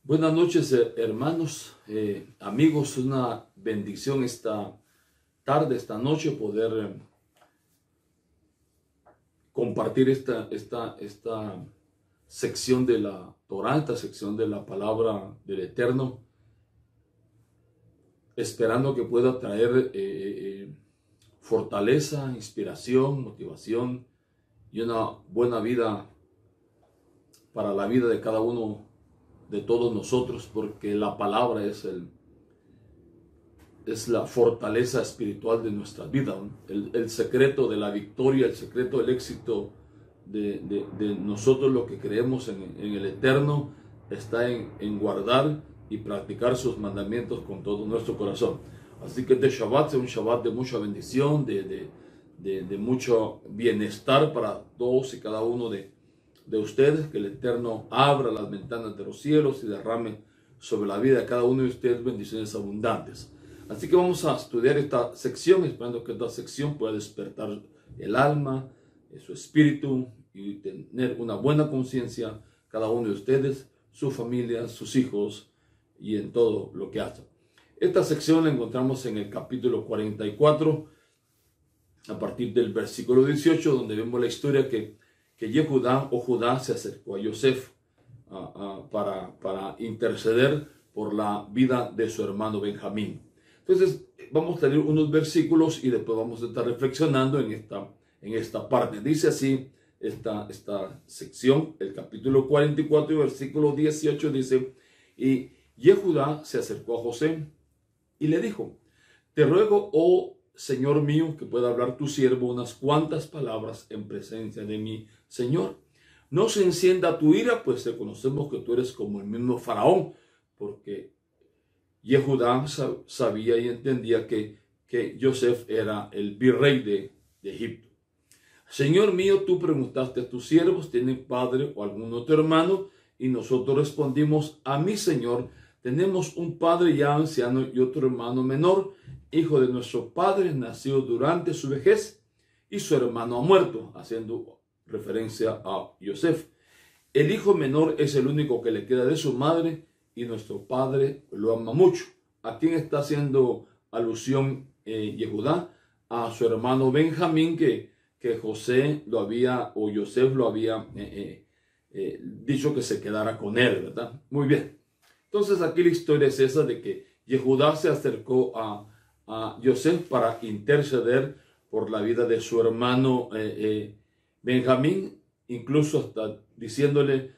Buenas noches, hermanos, amigos. Una bendición esta tarde, esta noche, poder compartir esta sección de la Torá, esta sección de la palabra del Eterno, esperando que pueda traer fortaleza, inspiración, motivación y una buena vida para la vida de cada uno de todos nosotros, porque la palabra es la fortaleza espiritual de nuestra vida, el secreto de la victoria, el secreto del éxito de nosotros, lo que creemos en el Eterno, está en guardar y practicar sus mandamientos con todo nuestro corazón. Así que este Shabbat sea un Shabbat de mucha bendición, de mucho bienestar para todos y cada uno de ustedes, que el Eterno abra las ventanas de los cielos y derrame sobre la vida de cada uno de ustedes bendiciones abundantes. Así que vamos a estudiar esta sección, esperando que esta sección pueda despertar el alma, su espíritu, y tener una buena conciencia cada uno de ustedes, su familia, sus hijos y en todo lo que hacen. Esta sección la encontramos en el capítulo 44, a partir del versículo 18, donde vemos la historia que Judá se acercó a Yosef para interceder por la vida de su hermano Benjamín. Entonces vamos a tener unos versículos y después vamos a estar reflexionando en esta parte. Dice así esta sección, el capítulo 44 y versículo 18 dice: y Judá se acercó a José y le dijo: te ruego, oh Señor mío, que pueda hablar tu siervo unas cuantas palabras en presencia de mi Señor. No se encienda tu ira, pues reconocemos que tú eres como el mismo Faraón, porque Judá sabía y entendía que Yosef era el virrey de Egipto. Señor mío, tú preguntaste a tus siervos: ¿tienen padre o algún otro hermano? Y nosotros respondimos: a mi Señor, tenemos un padre ya anciano y otro hermano menor, hijo de nuestro padre, nacido durante su vejez, y su hermano ha muerto, haciendo referencia a Yosef. El hijo menor es el único que le queda de su madre, y nuestro padre lo ama mucho. ¿A quién está haciendo alusión Judá? A su hermano Benjamín, que José lo había, o Yosef lo había dicho que se quedara con él, ¿verdad? Muy bien. Entonces aquí la historia es esa, de que Judá se acercó a Yosef para interceder por la vida de su hermano Benjamín, incluso hasta diciéndole: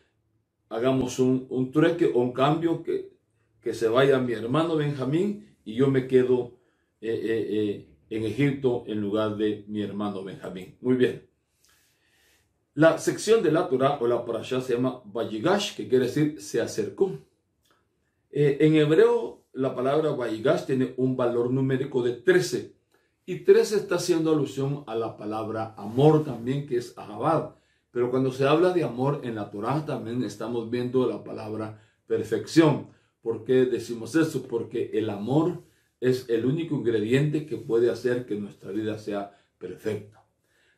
hagamos un trueque o un cambio, que se vaya mi hermano Benjamín y yo me quedo en Egipto en lugar de mi hermano Benjamín. Muy bien. La sección de la Torah o la parashá se llama Vayigash, que quiere decir se acercó. En hebreo, la palabra Vayigash tiene un valor numérico de 13. Y 13 está haciendo alusión a la palabra amor también, que es ahabad. Pero cuando se habla de amor en la Torah, también estamos viendo la palabra perfección. ¿Por qué decimos eso? Porque el amor es el único ingrediente que puede hacer que nuestra vida sea perfecta.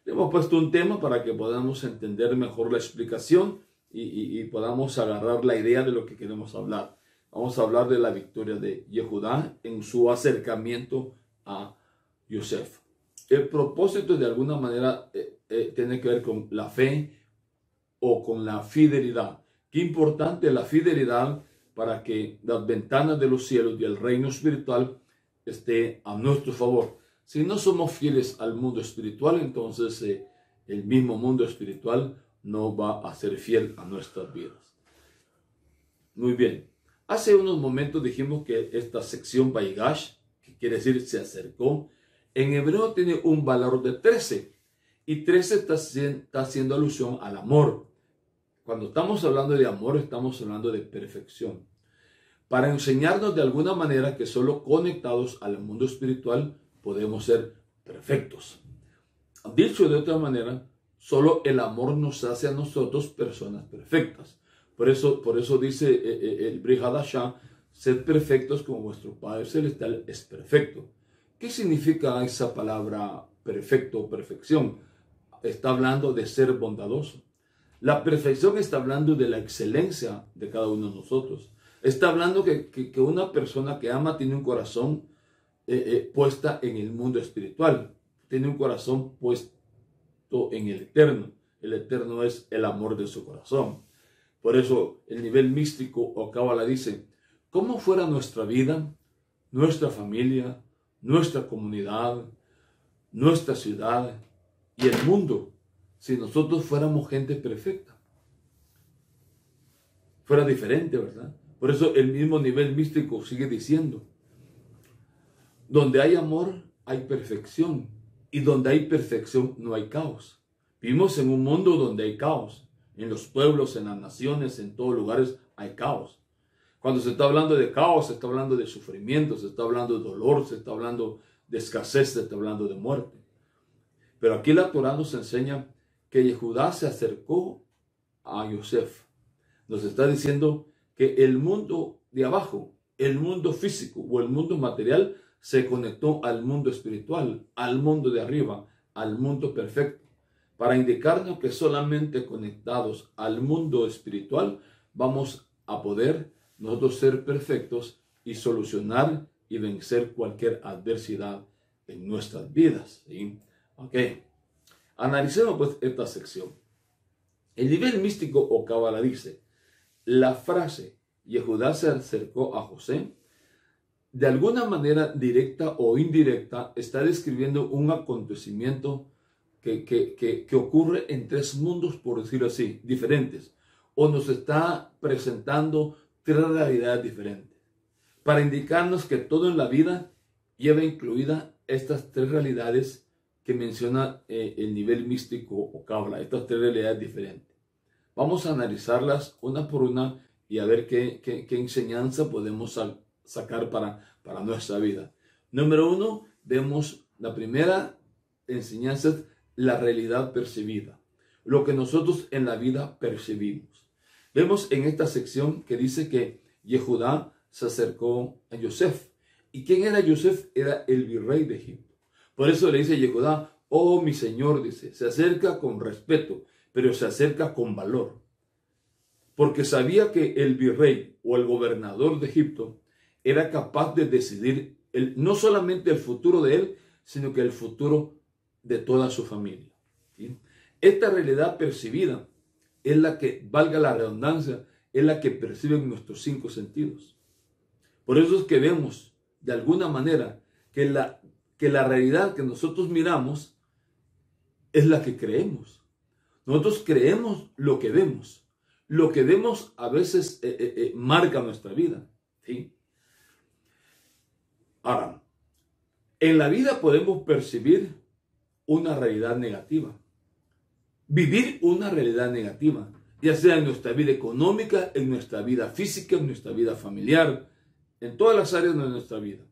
Le hemos puesto un tema para que podamos entender mejor la explicación y podamos agarrar la idea de lo que queremos hablar. Vamos a hablar de la victoria de Judá en su acercamiento a Yosef. El propósito, de alguna manera, tiene que ver con la fe o con la fidelidad. Qué importante la fidelidad para que las ventanas de los cielos y el reino espiritual esté a nuestro favor. Si no somos fieles al mundo espiritual, entonces el mismo mundo espiritual no va a ser fiel a nuestras vidas. Muy bien. Hace unos momentos dijimos que esta sección Vayigash, que quiere decir se acercó, en hebreo tiene un valor de 13. Y 13 está haciendo alusión al amor. Cuando estamos hablando de amor, estamos hablando de perfección. Para enseñarnos de alguna manera que solo conectados al mundo espiritual podemos ser perfectos. Dicho de otra manera, solo el amor nos hace a nosotros personas perfectas. Por eso dice el Brit Hadashah: sed perfectos como vuestro Padre Celestial es perfecto. ¿Qué significa esa palabra perfecto o perfección? Está hablando de ser bondadoso. La perfección está hablando de la excelencia de cada uno de nosotros. Está hablando que una persona que ama tiene un corazón puesta en el mundo espiritual. Tiene un corazón puesto en el eterno. El eterno es el amor de su corazón. Por eso el nivel místico o cábala dice, ¿cómo fuera nuestra vida, nuestra familia, nuestra comunidad, nuestra ciudad y el mundo si nosotros fuéramos gente perfecta? Fuera diferente, ¿verdad? Por eso el mismo nivel místico sigue diciendo, donde hay amor hay perfección y donde hay perfección no hay caos. Vivimos en un mundo donde hay caos. En los pueblos, en las naciones, en todos lugares hay caos. Cuando se está hablando de caos, se está hablando de sufrimiento, se está hablando de dolor, se está hablando de escasez, se está hablando de muerte. Pero aquí la Torá nos enseña que Judá se acercó a Yosef. Nos está diciendo que el mundo de abajo, el mundo físico o el mundo material se conectó al mundo espiritual, al mundo de arriba, al mundo perfecto, para indicarnos que solamente conectados al mundo espiritual vamos a poder nosotros ser perfectos y solucionar y vencer cualquier adversidad en nuestras vidas. ¿Sí? Ok, analicemos pues esta sección. El nivel místico o cábala dice, la frase Yehudá se acercó a José, de alguna manera directa o indirecta, está describiendo un acontecimiento que ocurre en tres mundos, por decirlo así, diferentes, o nos está presentando tres realidades diferentes, para indicarnos que todo en la vida lleva incluida estas tres realidades que menciona el nivel místico o cábala, estas tres realidades diferentes. Vamos a analizarlas una por una y a ver qué enseñanza podemos sacar para nuestra vida. Número uno, vemos la primera enseñanza, es la realidad percibida, lo que nosotros en la vida percibimos. Vemos en esta sección que dice que Yehudá se acercó a Yosef. ¿Y quién era Yosef? Era el virrey de Egipto. Por eso le dice Yehudá, oh mi señor, dice, se acerca con respeto, pero se acerca con valor. Porque sabía que el virrey o el gobernador de Egipto era capaz de decidir no solamente el futuro de él, sino que el futuro de toda su familia. ¿Sí? Esta realidad percibida es la que, valga la redundancia, es la que perciben nuestros cinco sentidos. Por eso es que vemos, de alguna manera, que la realidad que nosotros miramos es la que creemos. Nosotros creemos lo que vemos. Lo que vemos a veces marca nuestra vida. ¿Sí? Ahora, en la vida podemos percibir una realidad negativa. Vivir una realidad negativa, ya sea en nuestra vida económica, en nuestra vida física, en nuestra vida familiar, en todas las áreas de nuestra vida.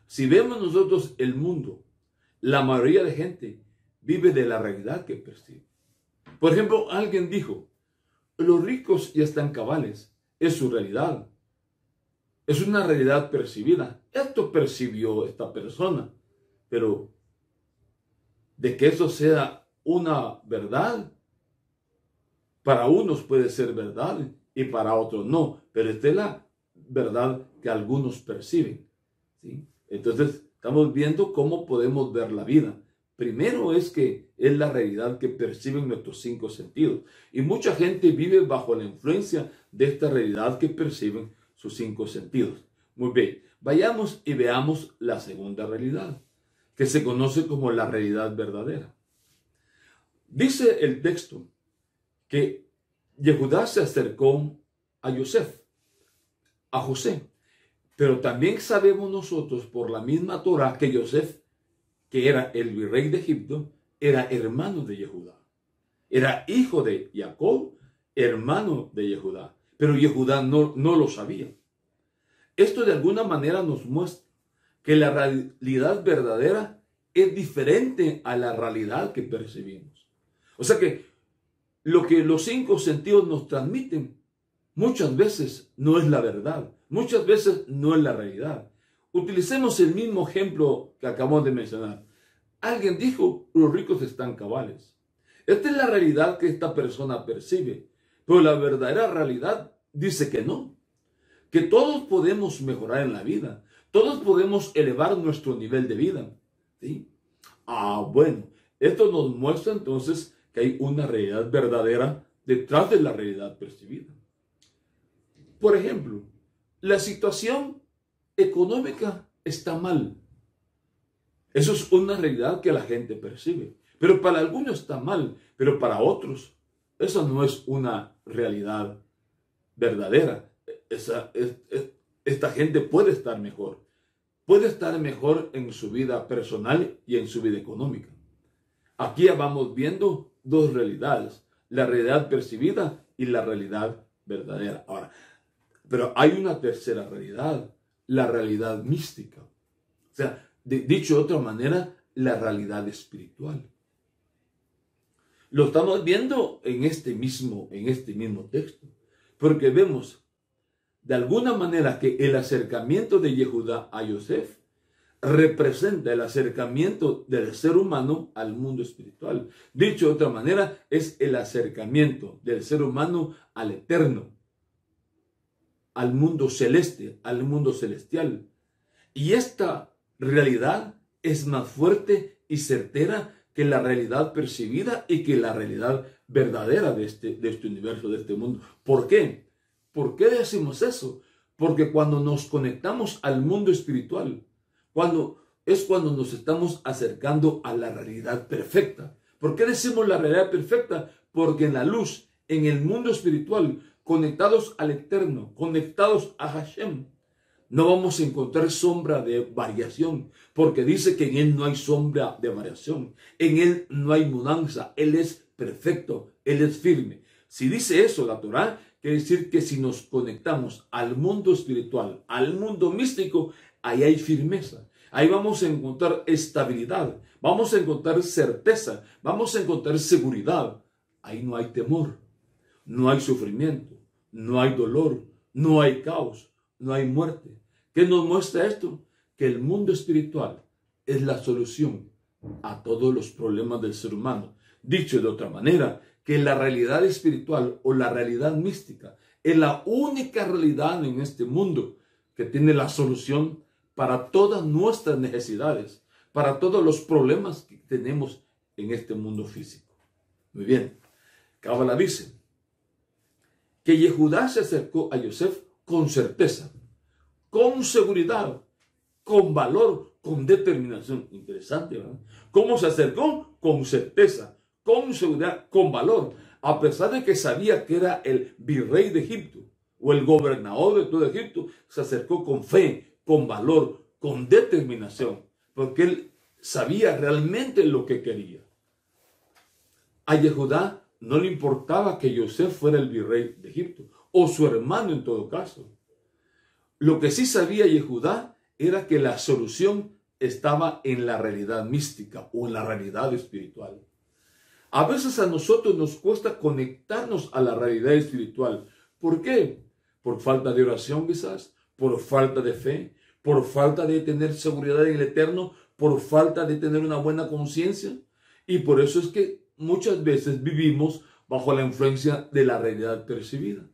Si vemos nosotros el mundo, la mayoría de gente vive de la realidad que percibe. Por ejemplo, alguien dijo, los ricos ya están cabales, es su realidad. Es una realidad percibida. Esto percibió esta persona, pero de que eso sea una verdad, para unos puede ser verdad y para otros no, pero esta es la verdad que algunos perciben. ¿Sí? Entonces, estamos viendo cómo podemos ver la vida. Primero es que es la realidad que perciben nuestros cinco sentidos. Y mucha gente vive bajo la influencia de esta realidad que perciben sus cinco sentidos. Muy bien, vayamos y veamos la segunda realidad, que se conoce como la realidad verdadera. Dice el texto que Yehudá se acercó a Yosef, a José. Pero también sabemos nosotros por la misma Torá que Yosef, que era el virrey de Egipto, era hermano de Yehudá. Era hijo de Jacob, hermano de Yehudá. Pero Yehudá no lo sabía. Esto de alguna manera nos muestra que la realidad verdadera es diferente a la realidad que percibimos. O sea que lo que los cinco sentidos nos transmiten muchas veces no es la verdad. Muchas veces no es la realidad. Utilicemos el mismo ejemplo que acabamos de mencionar. Alguien dijo, los ricos están cabales. Esta es la realidad que esta persona percibe, pero la verdadera realidad dice que no. que todos podemos mejorar en la vida, todos podemos elevar nuestro nivel de vida. ¿Sí? Bueno, esto nos muestra entonces que hay una realidad verdadera detrás de la realidad percibida. Por ejemplo, la situación económica está mal. Eso es una realidad que la gente percibe. Pero para algunos está mal, pero para otros eso no es una realidad verdadera. Esta gente puede estar mejor. Puede estar mejor en su vida personal y en su vida económica. Aquí ya vamos viendo dos realidades, la realidad percibida y la realidad verdadera. Ahora, pero hay una tercera realidad, la realidad mística. O sea, dicho de otra manera, la realidad espiritual. Lo estamos viendo en este mismo texto, porque vemos de alguna manera que el acercamiento de Yehudá a Yosef representa el acercamiento del ser humano al mundo espiritual. Dicho de otra manera, es el acercamiento del ser humano al eterno, al mundo celeste, al mundo celestial. Y esta realidad es más fuerte y certera que la realidad percibida y que la realidad verdadera de este universo, de este mundo. ¿Por qué? ¿Por qué decimos eso? Porque cuando nos conectamos al mundo espiritual, cuando nos estamos acercando a la realidad perfecta. ¿Por qué decimos la realidad perfecta? Porque en la luz, en el mundo espiritual, conectados al eterno, conectados a Hashem, no vamos a encontrar sombra de variación, porque dice que en Él no hay sombra de variación, en Él no hay mudanza, Él es perfecto, Él es firme. Si dice eso la Torá, quiere decir que si nos conectamos al mundo espiritual, al mundo místico, ahí hay firmeza, ahí vamos a encontrar estabilidad, vamos a encontrar certeza, vamos a encontrar seguridad, ahí no hay temor, no hay sufrimiento, no hay dolor, no hay caos, no hay muerte. ¿Qué nos muestra esto? Que el mundo espiritual es la solución a todos los problemas del ser humano. Dicho de otra manera, que la realidad espiritual o la realidad mística es la única realidad en este mundo que tiene la solución para todas nuestras necesidades, para todos los problemas que tenemos en este mundo físico. Muy bien, Cábala dice que Yehudá se acercó a Yosef con certeza, con seguridad, con valor, con determinación. Interesante, ¿verdad? ¿Cómo se acercó? Con certeza, con seguridad, con valor, a pesar de que sabía que era el virrey de Egipto o el gobernador de todo Egipto, se acercó con fe, con valor, con determinación, porque él sabía realmente lo que quería. A Yehudá no le importaba que Yosef fuera el virrey de Egipto, o su hermano en todo caso. Lo que sí sabía Yehudá era que la solución estaba en la realidad mística o en la realidad espiritual. A veces a nosotros nos cuesta conectarnos a la realidad espiritual. ¿Por qué? Por falta de oración quizás, por falta de fe, por falta de tener seguridad en el eterno, por falta de tener una buena conciencia. Y por eso es que muchas veces vivimos bajo la influencia de la realidad percibida.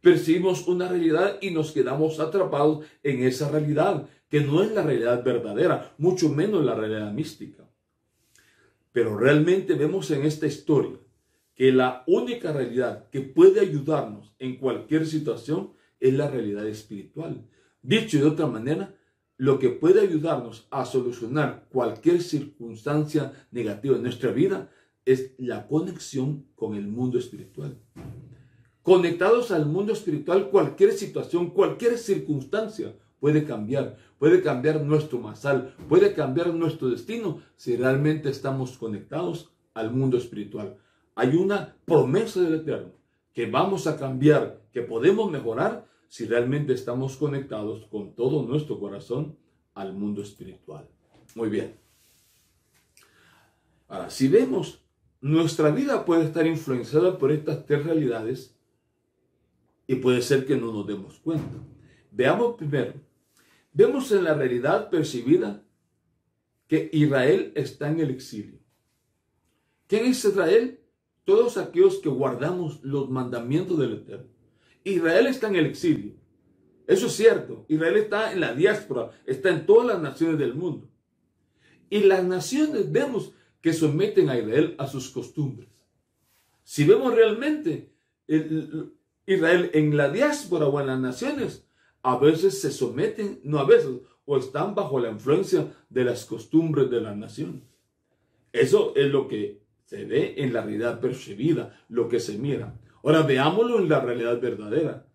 Percibimos una realidad y nos quedamos atrapados en esa realidad, que no es la realidad verdadera, mucho menos la realidad mística. Pero realmente vemos en esta historia que la única realidad que puede ayudarnos en cualquier situación es la realidad espiritual. Dicho de otra manera, lo que puede ayudarnos a solucionar cualquier circunstancia negativa en nuestra vida es la conexión con el mundo espiritual. Conectados al mundo espiritual, cualquier situación, cualquier circunstancia puede cambiar nuestro masal, puede cambiar nuestro destino si realmente estamos conectados al mundo espiritual. Hay una promesa del Eterno que vamos a cambiar, que podemos mejorar si realmente estamos conectados con todo nuestro corazón al mundo espiritual. Muy bien. Ahora, si vemos, nuestra vida puede estar influenciada por estas tres realidades y puede ser que no nos demos cuenta. Veamos primero. Vemos en la realidad percibida que Israel está en el exilio. ¿Quién es Israel? Todos aquellos que guardamos los mandamientos del Eterno. Israel está en el exilio. Eso es cierto. Israel está en la diáspora, está en todas las naciones del mundo. Y las naciones vemos que someten a Israel a sus costumbres. Si vemos realmente Israel en la diáspora o en las naciones, a veces se someten, no a veces, o están bajo la influencia de las costumbres de las naciones. Eso es lo que se ve en la realidad percibida, lo que se mira. Ahora veámoslo en la realidad verdadera.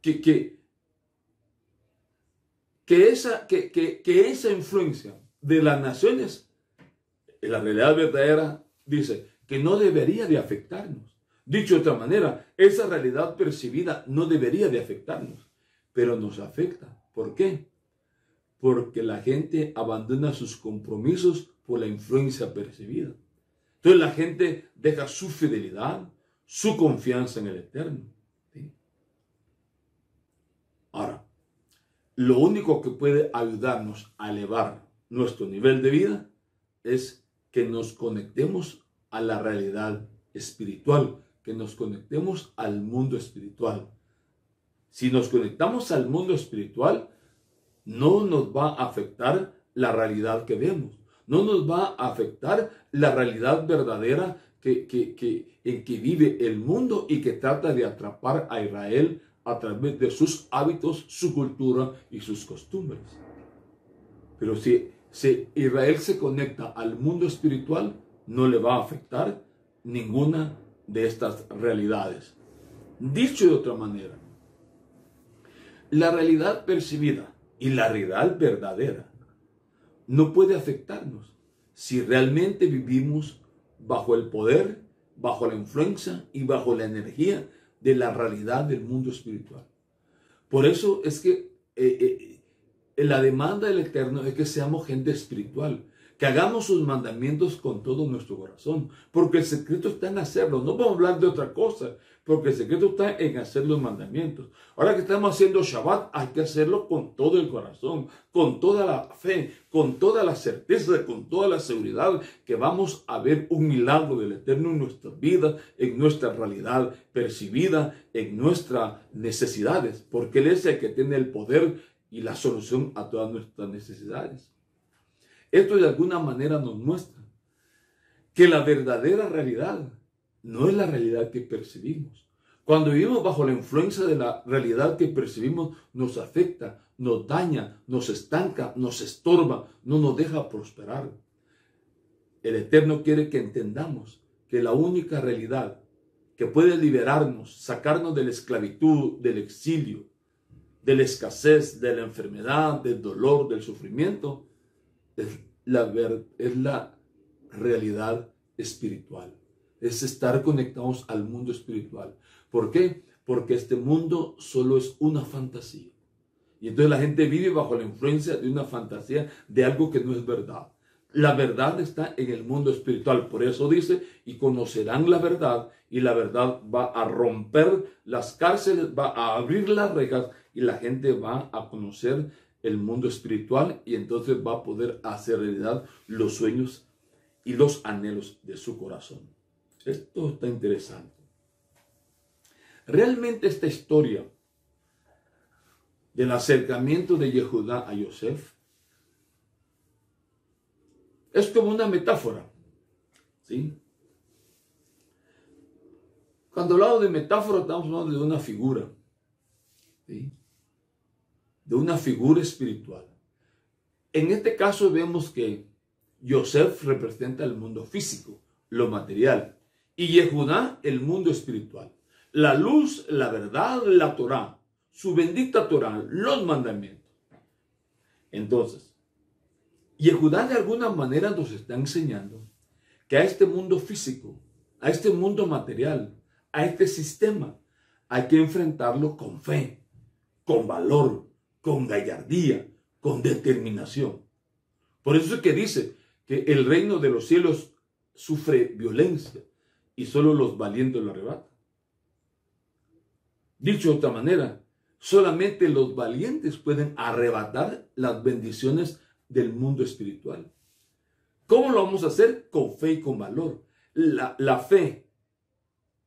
Que esa influencia de las naciones, en la realidad verdadera, dice que no debería de afectarnos. Dicho de otra manera, esa realidad percibida no debería de afectarnos, pero nos afecta. ¿Por qué? Porque la gente abandona sus compromisos por la influencia percibida. Entonces la gente deja su fidelidad, su confianza en el Eterno. ¿Sí? Ahora, lo único que puede ayudarnos a elevar nuestro nivel de vida es que nos conectemos a la realidad espiritual, que nos conectemos al mundo espiritual. Si nos conectamos al mundo espiritual, no nos va a afectar la realidad que vemos. No nos va a afectar la realidad verdadera en que vive el mundo y que trata de atrapar a Israel a través de sus hábitos, su cultura y sus costumbres. Pero si Israel se conecta al mundo espiritual, no le va a afectar ninguna de estas realidades. Dicho de otra manera, la realidad percibida y la realidad verdadera no puede afectarnos si realmente vivimos bajo el poder, bajo la influencia y bajo la energía de la realidad del mundo espiritual. Por eso es que la demanda del Eterno es que seamos gente espiritual, que hagamos sus mandamientos con todo nuestro corazón, porque el secreto está en hacerlo. No vamos a hablar de otra cosa, porque el secreto está en hacer los mandamientos. Ahora que estamos haciendo Shabbat, hay que hacerlo con todo el corazón, con toda la fe, con toda la certeza, con toda la seguridad que vamos a ver un milagro del Eterno en nuestras vidas, en nuestra realidad percibida, en nuestras necesidades, porque Él es el que tiene el poder y la solución a todas nuestras necesidades. Esto de alguna manera nos muestra que la verdadera realidad no es la realidad que percibimos. Cuando vivimos bajo la influencia de la realidad que percibimos, nos afecta, nos daña, nos estanca, nos estorba, no nos deja prosperar. El Eterno quiere que entendamos que la única realidad que puede liberarnos, sacarnos de la esclavitud, del exilio, de la escasez, de la enfermedad, del dolor, del sufrimiento, es la realidad espiritual. Es estar conectados al mundo espiritual. ¿Por qué? Porque este mundo solo es una fantasía. Y entonces la gente vive bajo la influencia de una fantasía, de algo que no es verdad. La verdad está en el mundo espiritual. Por eso dice, y conocerán la verdad, y la verdad va a romper las cárceles, va a abrir las rejas, y la gente va a conocer el mundo espiritual, y entonces va a poder hacer realidad los sueños y los anhelos de su corazón. Esto está interesante. Realmente esta historia del acercamiento de Yehudá a Yosef es como una metáfora, ¿sí? Cuando hablamos de metáfora estamos hablando de una figura, ¿sí? De una figura espiritual. En este caso vemos que Yosef representa el mundo físico, lo material, y Yehudá el mundo espiritual. La luz, la verdad, la Torá, su bendita Torá, los mandamientos. Entonces, Yehudá de alguna manera nos está enseñando que a este mundo físico, a este mundo material, a este sistema, hay que enfrentarlo con fe, con valor, con gallardía, con determinación. Por eso es que dice que el reino de los cielos sufre violencia y solo los valientes lo arrebatan. Dicho de otra manera, solamente los valientes pueden arrebatar las bendiciones del mundo espiritual. ¿Cómo lo vamos a hacer? Con fe y con valor. La fe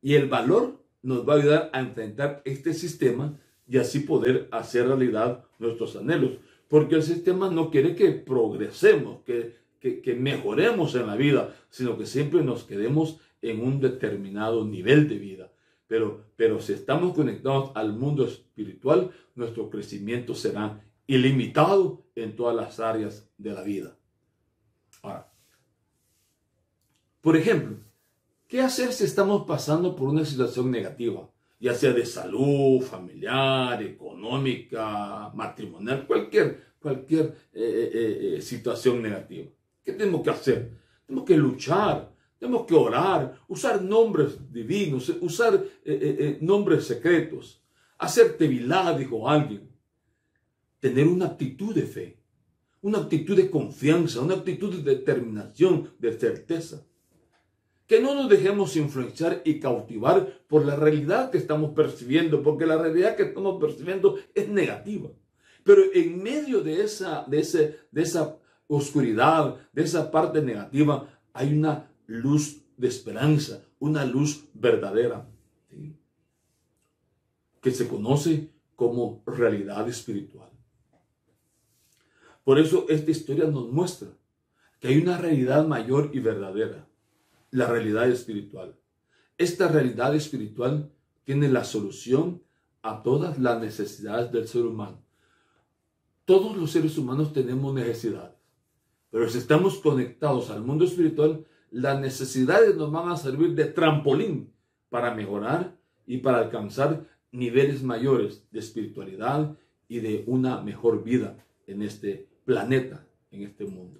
y el valor nos va a ayudar a enfrentar este sistema y así poder hacer realidad nuestros anhelos. Porque el sistema no quiere que progresemos, que mejoremos en la vida, sino que siempre nos quedemos en un determinado nivel de vida. Pero si estamos conectados al mundo espiritual, nuestro crecimiento será ilimitado en todas las áreas de la vida. Ahora, por ejemplo, ¿qué hacer si estamos pasando por una situación negativa? Ya sea de salud, familiar, económica, matrimonial, cualquier situación negativa. ¿Qué tenemos que hacer? Tenemos que luchar, tenemos que orar, usar nombres divinos, usar nombres secretos, hacer tevilá, dijo alguien. Tener una actitud de fe, una actitud de confianza, una actitud de determinación, de certeza. Que no nos dejemos influenciar y cautivar por la realidad que estamos percibiendo, porque la realidad que estamos percibiendo es negativa. Pero en medio de esa oscuridad, de esa parte negativa, hay una luz de esperanza, una luz verdadera, ¿sí?, que se conoce como realidad espiritual. Por eso esta historia nos muestra que hay una realidad mayor y verdadera, la realidad espiritual. Esta realidad espiritual tiene la solución a todas las necesidades del ser humano. Todos los seres humanos tenemos necesidades, pero si estamos conectados al mundo espiritual, las necesidades nos van a servir de trampolín para mejorar y para alcanzar niveles mayores de espiritualidad y de una mejor vida en este planeta, en este mundo.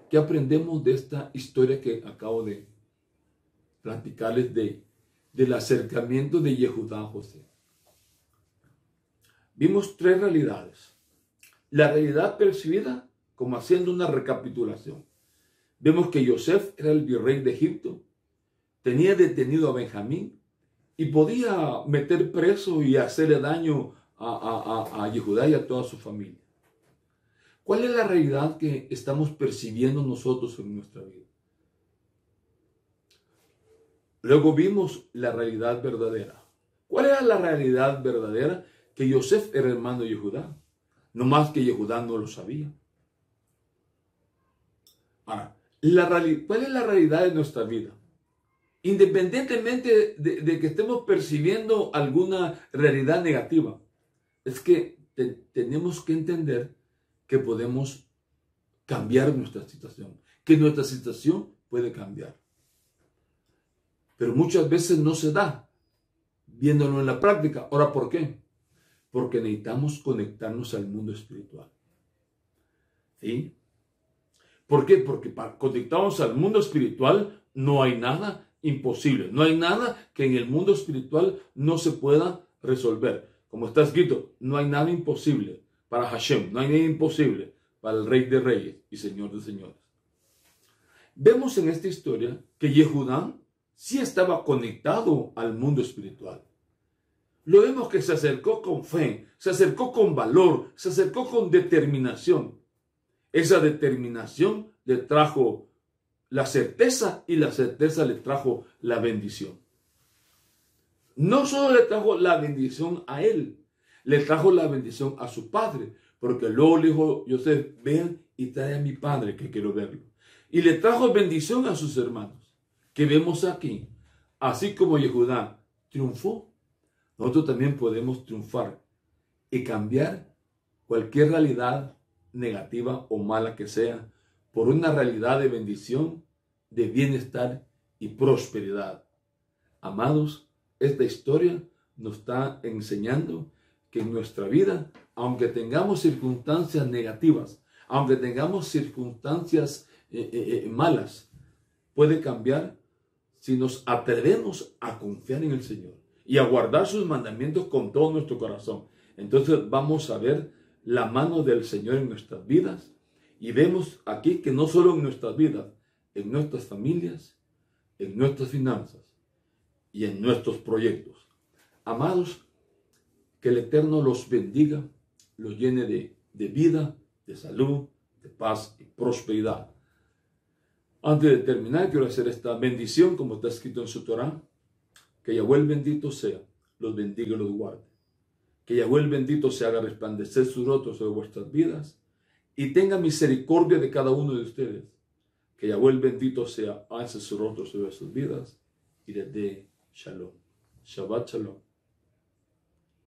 ¿Qué aprendemos de esta historia que acabo de platicarles del acercamiento de Yehudá a José? Vimos tres realidades. La realidad percibida, como haciendo una recapitulación. Vemos que Yosef era el virrey de Egipto, tenía detenido a Benjamín y podía meter preso y hacerle daño a Yehudá y a toda su familia. ¿Cuál es la realidad que estamos percibiendo nosotros en nuestra vida? Luego vimos la realidad verdadera. ¿Cuál era la realidad verdadera? Que Yosef era hermano de Yehudá, no más que Yehudá no lo sabía. Ahora, ¿cuál es la realidad de nuestra vida? Independientemente de que estemos percibiendo alguna realidad negativa, es que tenemos que entender que podemos cambiar nuestra situación, que nuestra situación puede cambiar. Pero muchas veces no se da, viéndolo en la práctica. Ahora, ¿por qué? Porque necesitamos conectarnos al mundo espiritual. ¿Sí? ¿Por qué? Porque para conectarnos al mundo espiritual no hay nada imposible. No hay nada que en el mundo espiritual no se pueda resolver. Como está escrito, no hay nada imposible para Hashem, no hay nada imposible para el Rey de Reyes y Señor de Señores. Vemos en esta historia que Yehudá sí estaba conectado al mundo espiritual. Lo vemos que se acercó con fe, se acercó con valor, se acercó con determinación. Esa determinación le trajo la certeza y la certeza le trajo la bendición. No solo le trajo la bendición a él, le trajo la bendición a su padre, porque luego le dijo Yosef, ven y trae a mi padre que quiero verlo. Y le trajo bendición a sus hermanos, que vemos aquí. Así como Yehudá triunfó, nosotros también podemos triunfar y cambiar cualquier realidad negativa o mala que sea por una realidad de bendición, de bienestar y prosperidad. Amados, esta historia nos está enseñando que en nuestra vida, aunque tengamos circunstancias negativas, aunque tengamos circunstancias malas, puede cambiar si nos atrevemos a confiar en el Señor y a guardar sus mandamientos con todo nuestro corazón. Entonces vamos a ver la mano del Señor en nuestras vidas y vemos aquí que no solo en nuestras vidas, en nuestras familias, en nuestras finanzas y en nuestros proyectos. Amados, que el Eterno los bendiga, los llene de vida, de salud, de paz y prosperidad. Antes de terminar, quiero hacer esta bendición como está escrito en su Torá. Que Yahweh el bendito sea, los bendiga y los guarde. Que Yahweh el bendito se haga resplandecer sus rostros sobre vuestras vidas y tenga misericordia de cada uno de ustedes. Que Yahweh el bendito alce su rostro sobre sus vidas y les dé shalom. Shabbat shalom.